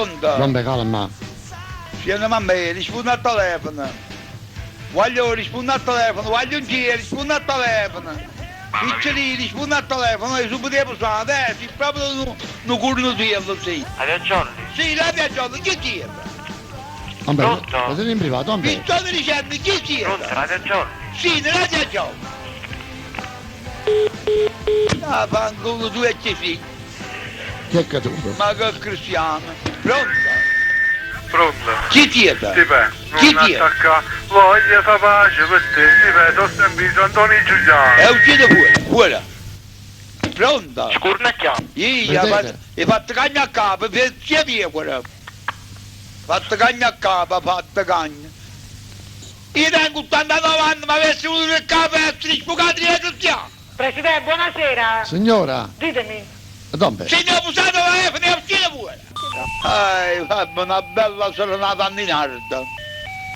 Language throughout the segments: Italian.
Pronto? Dombe, calma. Scendi mamma, rispondi al telefono. Voglio rispondere al telefono, voglio un giro, rispondi al telefono. Picciolini, rispondi al telefono, io subito passare, sei proprio un cornutello, sì. Hai ragione. Sì, la mia giorno, chi chiede? Dombe, Pronto? lo siete in privato, Mi dombe. sto dicendo, chi Pronto, chiede? hai ragione. Sì, nella mia giorno. Ah, fanculo, tu e che figli, Che è caduto? ma che cristiano. Pronto? Pronto? Chi chiede? Ti prego, Chi non chiede? attacca, voglia fa pace per te, ti prego, ho sempre Antonio Giuliano. Uscite fuori, fuori. Pronto? Scurnacchiamo. Io hai fatto cagna a capo, sia via quello. Fatto cagna a capo, fatto cagna. Io tengo 89 anni, ma avessi voluto il capo e essere sbucato di cristiano. Presidente, buonasera. Signora, Ditemi. dombe. Se ne ho usato la F, ne uscite fuori. Fabio, una bella serenata a Ninarda.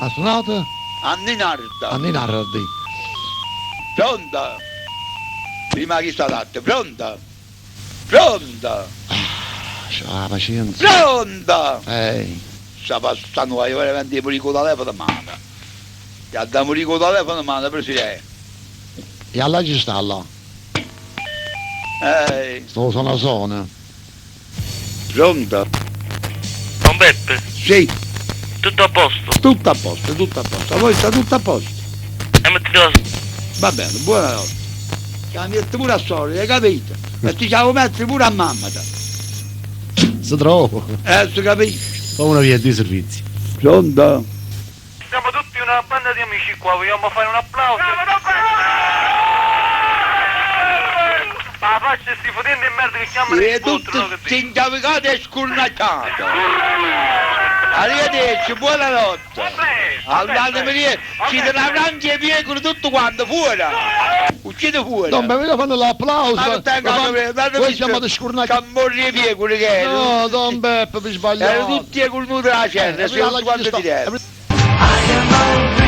Ha suonato? A Ninarda. A Ninardi. Pronto? Prima chi sta dato? Pronto? Pronto? Ah, pazienza. Pronto? Ehi. Sta passando, io veramente morire con il telefono in mano. Ti da morire con il telefono in mano, Presidente. E alla ci sta là. Sto suona. Pronto? Don Beppe, Sì, tutto a posto. tutto a posto, tutto a posto. A voi sta tutto a posto. E metti la... Va bene, buonanotte. Ci ha messo pure a storia, hai capito? E ti ci avevo messo pure a mamma. Si trova. Si capisce. Fa una via di servizi. Pronto? Siamo tutti una banda di amici qua, vogliamo fare un applauso? La faccia sti fotendo in merda che chiamano E il tutti botto, no che dici? sindacato e scurnacciato. Arrivederci, buonanotte. Andatemi via, ci davanti e via con tutto quanto, fuori. Uscite fuori. Dombe, mi fanno l'applauso. Ma non tengo Voi siamo scurnati. Camorri via quelli che erano. No, Don Beppe, vi sbagliate. Erano tutti col muto della cerra, se non quando ti devo. I am